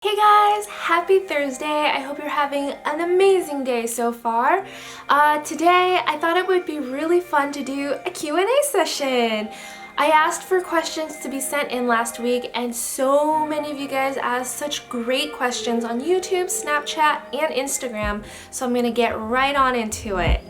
Hey guys, happy Thursday. I hope you're having an amazing day so far. Today I thought it would be really fun to do a Q&A session. I asked for questions to be sent in last week and so many of you guys asked such great questions on YouTube, Snapchat, and Instagram, so I'm gonna get right on into it.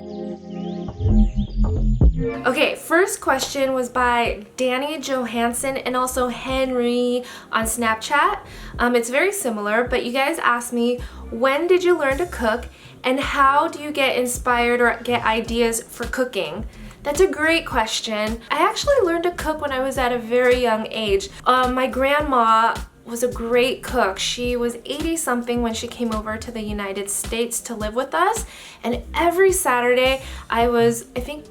Okay, first question was by Danny Johansson and also Henry on Snapchat. It's very similar, but you guys asked me, when did you learn to cook and how do you get inspired or get ideas for cooking? That's a great question. I actually learned to cook when I was at a very young age. My grandma was a great cook. She was 80 something when she came over to the United States to live with us, and every Saturday I think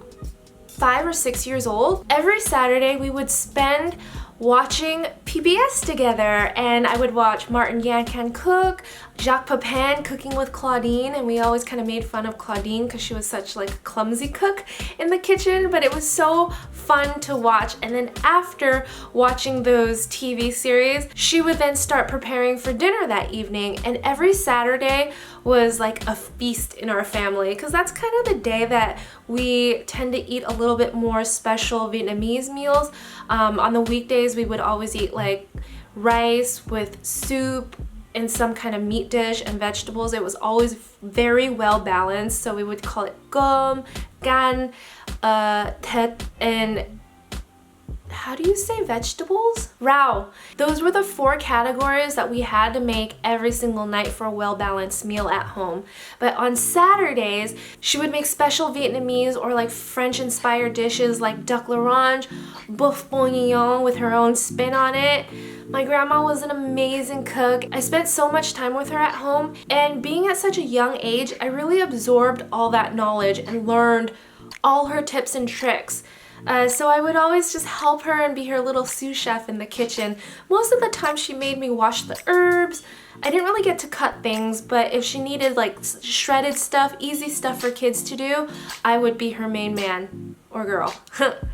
5 or 6 years old. Every Saturday we would spend watching PBS together, and I would watch Martin Yankan cook, Jacques Pepin cooking with Claudine, and we always kind of made fun of Claudine because she was such like a clumsy cook in the kitchen, but it was so fun to watch. And then after watching those TV series, she would then start preparing for dinner that evening, and every Saturday was like a feast in our family because that's kind of the day that we tend to eat a little bit more special Vietnamese meals. On the weekdays we would always eat like rice with soup and some kind of meat dish and vegetables. It was always very well balanced, so we would call it cơm, gan, thịt, and how do you say vegetables? Rau. Those were the 4 categories that we had to make every single night for a well-balanced meal at home. But on Saturdays, she would make special Vietnamese or like French-inspired dishes like duck l'orange, boeuf bourguignon with her own spin on it. My grandma was an amazing cook. I spent so much time with her at home, and being at such a young age, I really absorbed all that knowledge and learned all her tips and tricks. So I would always just help her and be her little sous chef in the kitchen. Most of the time she made me wash the herbs. I didn't really get to cut things, but if she needed like shredded stuff, easy stuff for kids to do, I would be her main man or girl.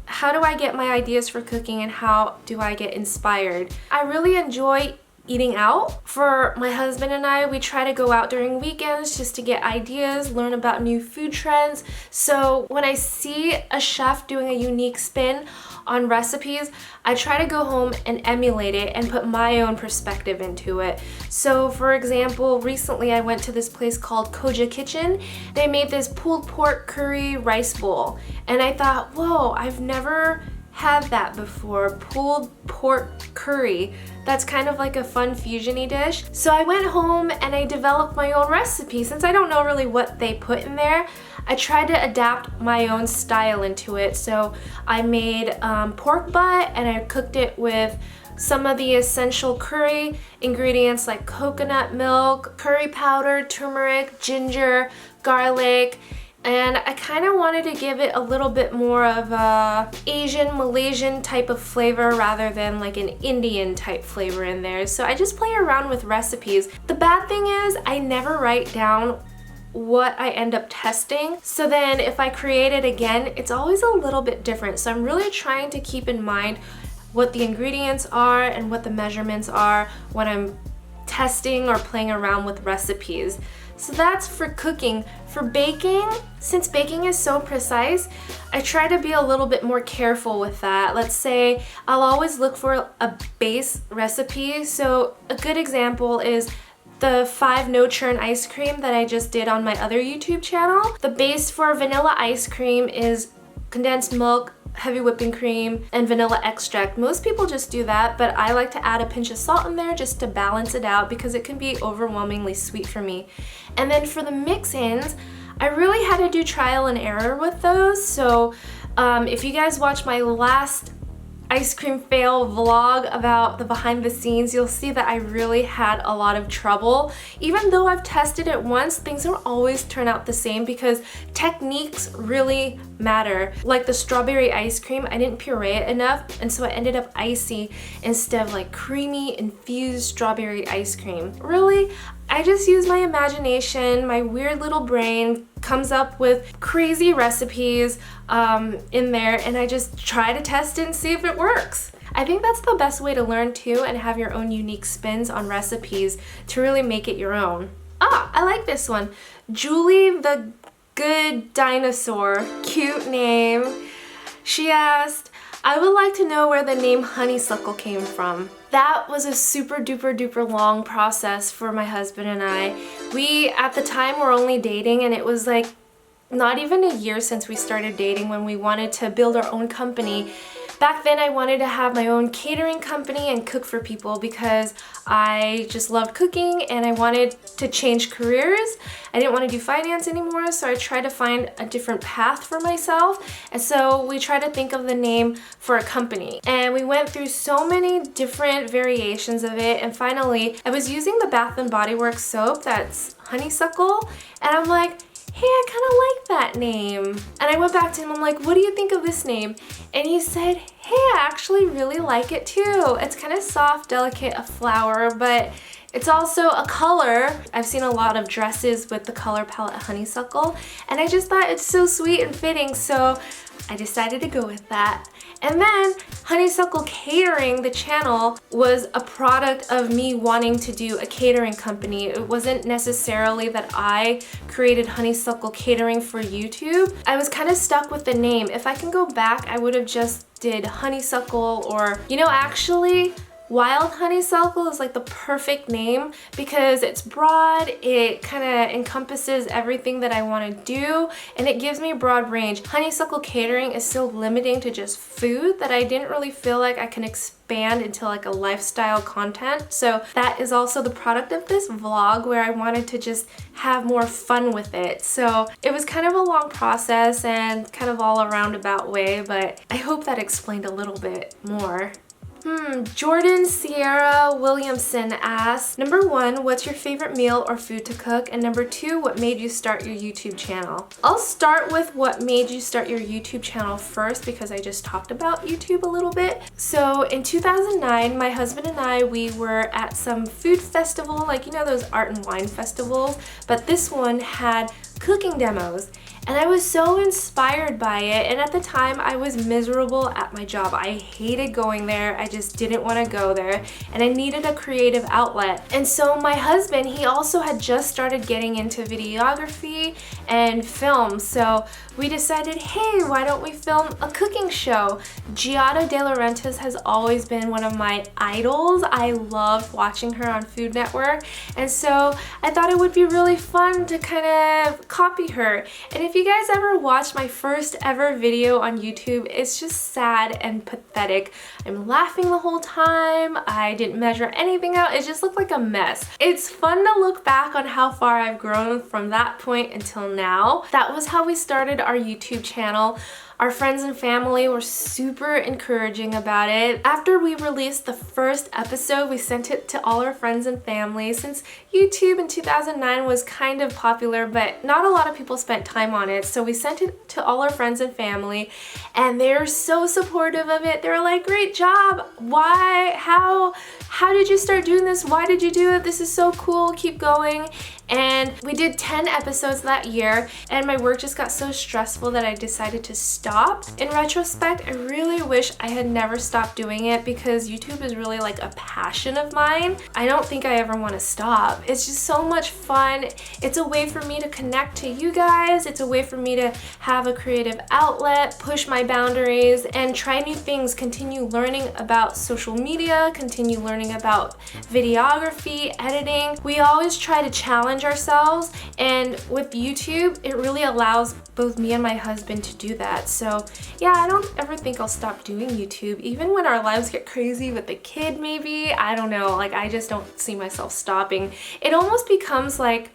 How do I get my ideas for cooking and how do I get inspired? I really enjoy eating out. For my husband and I, we try to go out during weekends just to get ideas, learn about new food trends. So when I see a chef doing a unique spin on recipes, I try to go home and emulate it and put my own perspective into it. So for example, recently I went to this place called Koja Kitchen. They made this pulled pork curry rice bowl, and I thought, whoa, I've never had that before. Pulled pork curry. That's kind of like a fun fusion-y dish. So I went home and I developed my own recipe. Since I don't know really what they put in there, I tried to adapt my own style into it. So I made pork butt and I cooked it with some of the essential curry ingredients like coconut milk, curry powder, turmeric, ginger, garlic. And I kind of wanted to give it a little bit more of a Asian, Malaysian type of flavor rather than like an Indian type flavor in there. So I just play around with recipes. The bad thing is I never write down what I end up testing. So then if I create it again, it's always a little bit different. So I'm really trying to keep in mind what the ingredients are and what the measurements are when I'm testing or playing around with recipes. So that's for cooking. For baking, since baking is so precise, I try to be a little bit more careful with that. Let's say I'll always look for a base recipe. So a good example is the 5 no churn ice cream that I just did on my other YouTube channel. The base for vanilla ice cream is condensed milk, heavy whipping cream, and vanilla extract. Most people just do that, but I like to add a pinch of salt in there just to balance it out because it can be overwhelmingly sweet for me. And then for the mix-ins, I really had to do trial and error with those. So if you guys watch my last ice cream fail vlog about the behind the scenes, you'll see that I really had a lot of trouble. Even though I've tested it once, things don't always turn out the same because techniques really matter. Like the strawberry ice cream, I didn't puree it enough, and so it ended up icy instead of like creamy infused strawberry ice cream. Really, I just use my imagination, my weird little brain comes up with crazy recipes in there, and I just try to test it and see if it works. I think that's the best way to learn too, and have your own unique spins on recipes to really make it your own. Ah, I like this one. Julie the Good Dinosaur, cute name. She asked, I would like to know where the name Honeysuckle came from. That was a super duper duper long process for my husband and I. We, at the time, were only dating, and it was like not even a year since we started dating when we wanted to build our own company. Back then I wanted to have my own catering company and cook for people because I just loved cooking and I wanted to change careers. I didn't want to do finance anymore, so I tried to find a different path for myself. And so we tried to think of the name for a company. And we went through so many different variations of it, and finally I was using the Bath & Body Works soap that's Honeysuckle, and I'm like, hey, I kind of like that name. And I went back to him, I'm like, what do you think of this name? And he said, hey, I actually really like it too. It's kind of soft, delicate, a flower, but it's also a color. I've seen a lot of dresses with the color palette Honeysuckle, and I just thought it's so sweet and fitting, so I decided to go with that. And then Honeysuckle Catering, the channel, was a product of me wanting to do a catering company. It wasn't necessarily that I created Honeysuckle Catering for YouTube. I was kind of stuck with the name. If I can go back, I would have just did Honeysuckle, or, you know, actually, Wild Honeysuckle is like the perfect name because it's broad, it kind of encompasses everything that I want to do, and it gives me a broad range. Honeysuckle Catering is so limiting to just food that I didn't really feel like I can expand into like a lifestyle content. So that is also the product of this vlog, where I wanted to just have more fun with it. So it was kind of a long process and kind of all a roundabout way, but I hope that explained a little bit more. Jordan Sierra Williamson asks, number 1, what's your favorite meal or food to cook? And number 2, what made you start your YouTube channel? I'll start with what made you start your YouTube channel first, because I just talked about YouTube a little bit. So in 2009, my husband and I, we were at some food festival, like, you know, those art and wine festivals, but this one had cooking demos. And I was so inspired by it, and at the time I was miserable at my job. I hated going there, I just didn't want to go there, and I needed a creative outlet. And so my husband, he also had just started getting into videography and film, so we decided, hey, why don't we film a cooking show? Giada De Laurentiis has always been one of my idols. I loved watching her on Food Network, and so I thought it would be really fun to kind of copy her. And if you guys ever watched my first ever video on YouTube, it's just sad and pathetic. I'm laughing the whole time. I didn't measure anything out. It just looked like a mess. It's fun to look back on how far I've grown from that point until now. That was how we started our YouTube channel. Our friends and family were super encouraging about it. After we released the first episode, we sent it to all our friends and family. Since YouTube in 2009 was kind of popular, but not a lot of people spent time on it, so we sent it to all our friends and family, and they're so supportive of it. They're like, great job! Why? How did you start doing this? Why did you do it? This is so cool, keep going. And we did 10 episodes that year, and my work just got so stressful that I decided to stop. In retrospect, I really wish I had never stopped doing it, because YouTube is really like a passion of mine. I don't think I ever want to stop. It's just so much fun. It's a way for me to connect to you guys. It's a way for me to have a creative outlet, push my boundaries, and try new things, continue learning about social media, continue learning about videography, editing. We always try to challenge ourselves, and with YouTube, it really allows both me and my husband to do that. So yeah, I don't ever think I'll stop doing YouTube, even when our lives get crazy with the kid maybe. I don't know, like, I just don't see myself stopping. It almost becomes like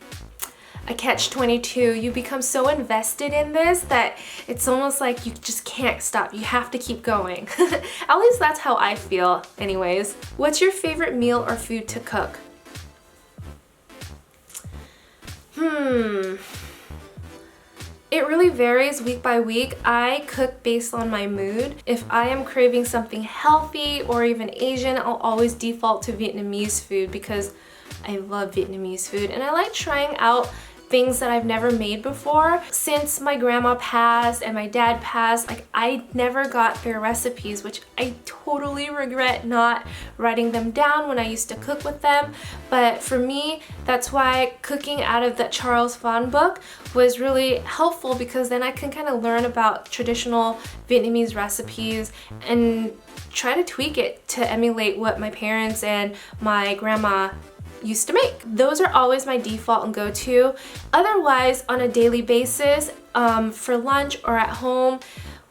a catch-22. You become so invested in this that it's almost like you just can't stop. You have to keep going. At least that's how I feel anyways. What's your favorite meal or food to cook? It really varies week by week. I cook based on my mood. If I am craving something healthy or even Asian, I'll always default to Vietnamese food, because I love Vietnamese food, and I like trying out things that I've never made before. Since my grandma passed and my dad passed, like I never got their recipes, which I totally regret not writing them down when I used to cook with them. But for me, that's why cooking out of that Charles Fawn book was really helpful, because then I can kind of learn about traditional Vietnamese recipes and try to tweak it to emulate what my parents and my grandma used to make. Those are always my default and go-to. Otherwise, on a daily basis, for lunch or at home,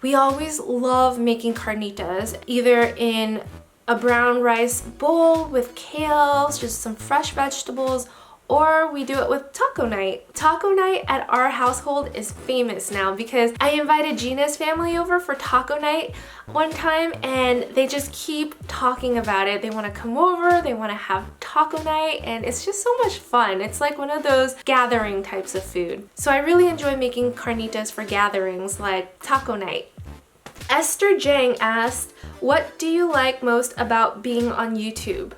we always love making carnitas, either in a brown rice bowl with kale, just some fresh vegetables, or we do it with taco night. Taco night at our household is famous now because I invited Gina's family over for taco night one time, and they just keep talking about it. They want to come over, they want to have taco night, and it's just so much fun. It's like one of those gathering types of food. So I really enjoy making carnitas for gatherings like taco night. Esther Jang asked, what do you like most about being on YouTube?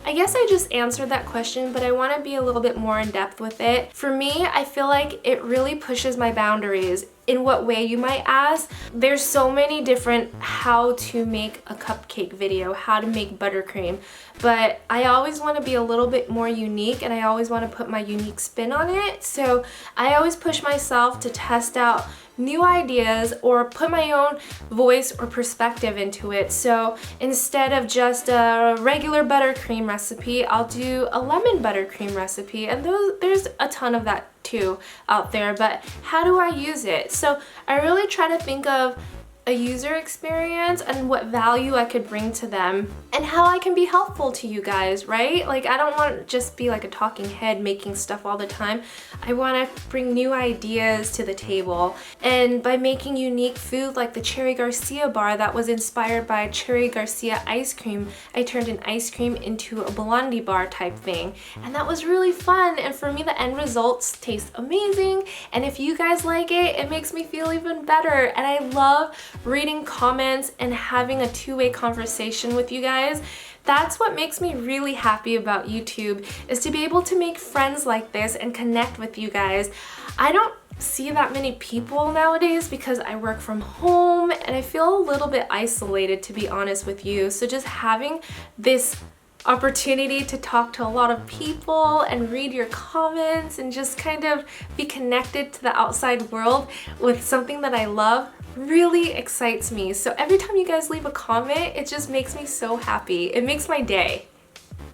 I guess I just answered that question, but I want to be a little bit more in depth with it. For me, I feel like it really pushes my boundaries. In what way, you might ask? There's so many different how to make a cupcake video, how to make buttercream, but I always want to be a little bit more unique, and I always want to put my unique spin on it. So I always push myself to test out new ideas or put my own voice or perspective into it. So instead of just a regular buttercream recipe, I'll do a lemon buttercream recipe, and there's a ton of that too out there, but how do I use it? So I really try to think of a user experience and what value I could bring to them and how I can be helpful to you guys, right? Like, I don't want to just be like a talking head making stuff all the time. I want to bring new ideas to the table, and by making unique food like the Cherry Garcia bar that was inspired by Cherry Garcia ice cream, I turned an ice cream into a blondie bar type thing, and that was really fun. And for me, the end results taste amazing, and if you guys like it, it makes me feel even better. And I love reading comments and having a two-way conversation with you guys. That's what makes me really happy about YouTube, is to be able to make friends like this and connect with you guys. I don't see that many people nowadays because I work from home and I feel a little bit isolated, to be honest with you. So just having this opportunity to talk to a lot of people and read your comments and just kind of be connected to the outside world with something that I love really excites me. So every time you guys leave a comment, it just makes me so happy. It makes my day.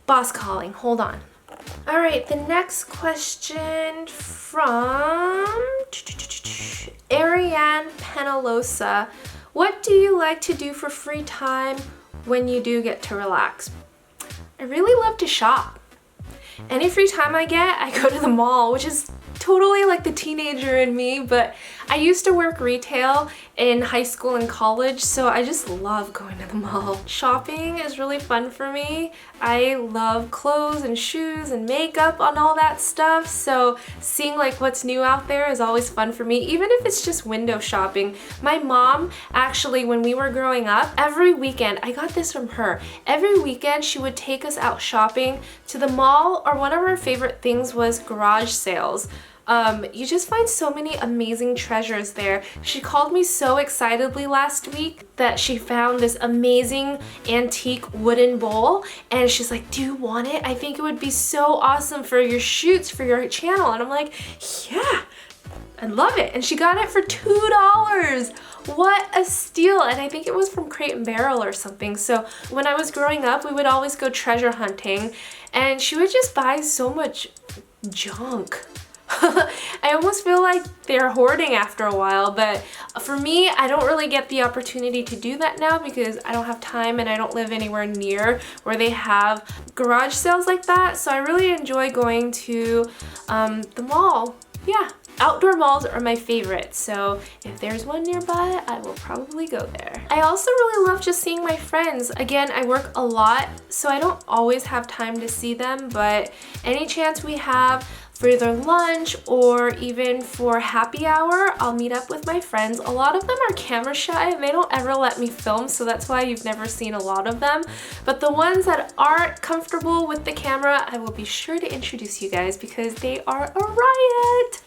Boss calling, hold on. All right, the next question from Ariane Penalosa. What do you like to do for free time when you do get to relax? I really love to shop. Any free time I get, I go to the mall, which is totally like the teenager in me, but I used to work retail in high school and college, so I just love going to the mall. Shopping is really fun for me. I love clothes and shoes and makeup and all that stuff, so seeing like what's new out there is always fun for me, even if it's just window shopping. My mom, actually, when we were growing up, every weekend, I got this from her, every weekend she would take us out shopping to the mall, or one of her favorite things was garage sales. You just find so many amazing treasures there. She called me so excitedly last week that she found this amazing antique wooden bowl, and she's like, do you want it? I think it would be so awesome for your shoots for your channel. And I'm like, yeah, I love it. And she got it for $2. What a steal. And I think it was from Crate and Barrel or something. So when I was growing up, we would always go treasure hunting, and she would just buy so much junk. I almost feel like they're hoarding after a while, but for me, I don't really get the opportunity to do that now because I don't have time and I don't live anywhere near where they have garage sales like that. So I really enjoy going to the mall. Yeah, outdoor malls are my favorite, so if there's one nearby, I will probably go there. I also really love just seeing my friends. Again, I work a lot, so I don't always have time to see them, but any chance we have for either lunch or even for happy hour. I'll meet up with my friends. A lot of them are camera shy and they don't ever let me film, so that's why you've never seen a lot of them. But the ones that aren't comfortable with the camera, I will be sure to introduce you guys because they are a riot.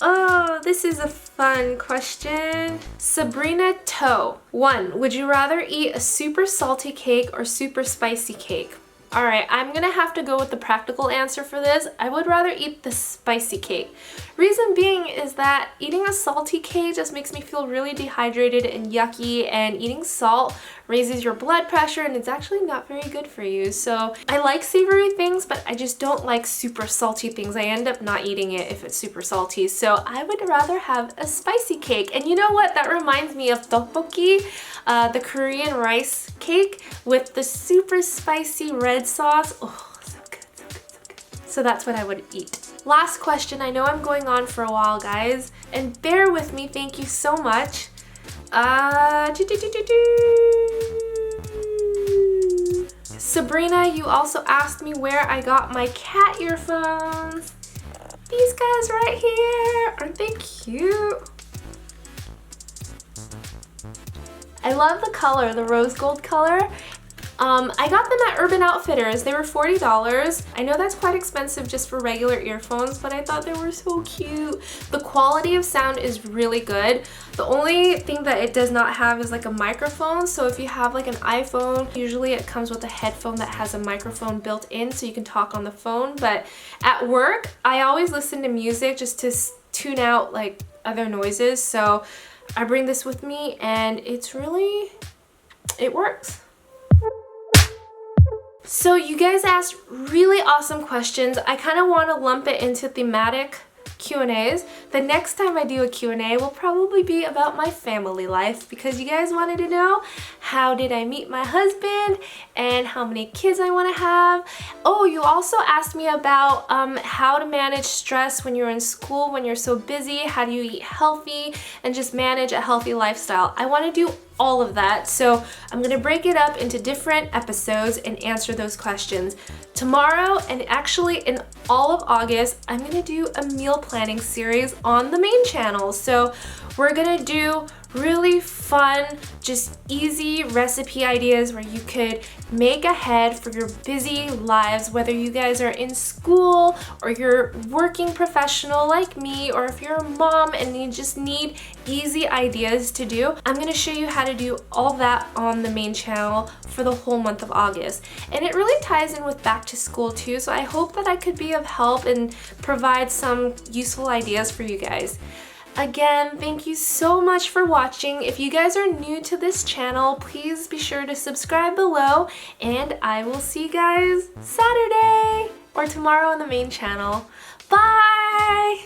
Oh, this is a fun question. Sabrina Toe. 1. Would you rather eat a super salty cake or super spicy cake? All right, I'm gonna have to go with the practical answer for this. I would rather eat the spicy cake. Reason being is that eating a salty cake just makes me feel really dehydrated and yucky, and eating salt raises your blood pressure and it's actually not very good for you. So I like savory things, but I just don't like super salty things. I end up not eating it if it's super salty. So I would rather have a spicy cake. And you know what? That reminds me of tteokbokki, the Korean rice cake with the super spicy red sauce. Oh, so good, so good, so good. So that's what I would eat. Last question. I know I'm going on for a while, guys, and bear with me. Thank you so much. Sabrina, you also asked me where I got my cat earphones. These guys right here. Aren't they cute? I love the color, the rose gold color. I got them at Urban Outfitters. They were $40. I know that's quite expensive just for regular earphones, but I thought they were so cute. The quality of sound is really good. The only thing that it does not have is like a microphone. So if you have like an iPhone, usually it comes with a headphone that has a microphone built in so you can talk on the phone. But at work, I always listen to music just to tune out like other noises. So I bring this with me and it works. So you guys asked really awesome questions. I kind of want to lump it into thematic Q&As. The next time I do a Q&A will probably be about my family life because you guys wanted to know how did I meet my husband and how many kids I want to have. Oh, you also asked me about how to manage stress when you're in school, when you're so busy, how do you eat healthy and just manage a healthy lifestyle. I want to do all of that, so I'm gonna break it up into different episodes and answer those questions. Tomorrow, and actually in all of August, I'm gonna do a meal planning series on the main channel. So we're gonna do really fun, just easy recipe ideas where you could make ahead for your busy lives, whether you guys are in school or you're working professional like me, or if you're a mom and you just need easy ideas to do. I'm gonna show you how to do all that on the main channel for the whole month of August. And it really ties in with back to school too, so I hope that I could be of help and provide some useful ideas for you guys. Again, thank you so much for watching. If you guys are new to this channel, please be sure to subscribe below, and I will see you guys Saturday or tomorrow on the main channel. Bye!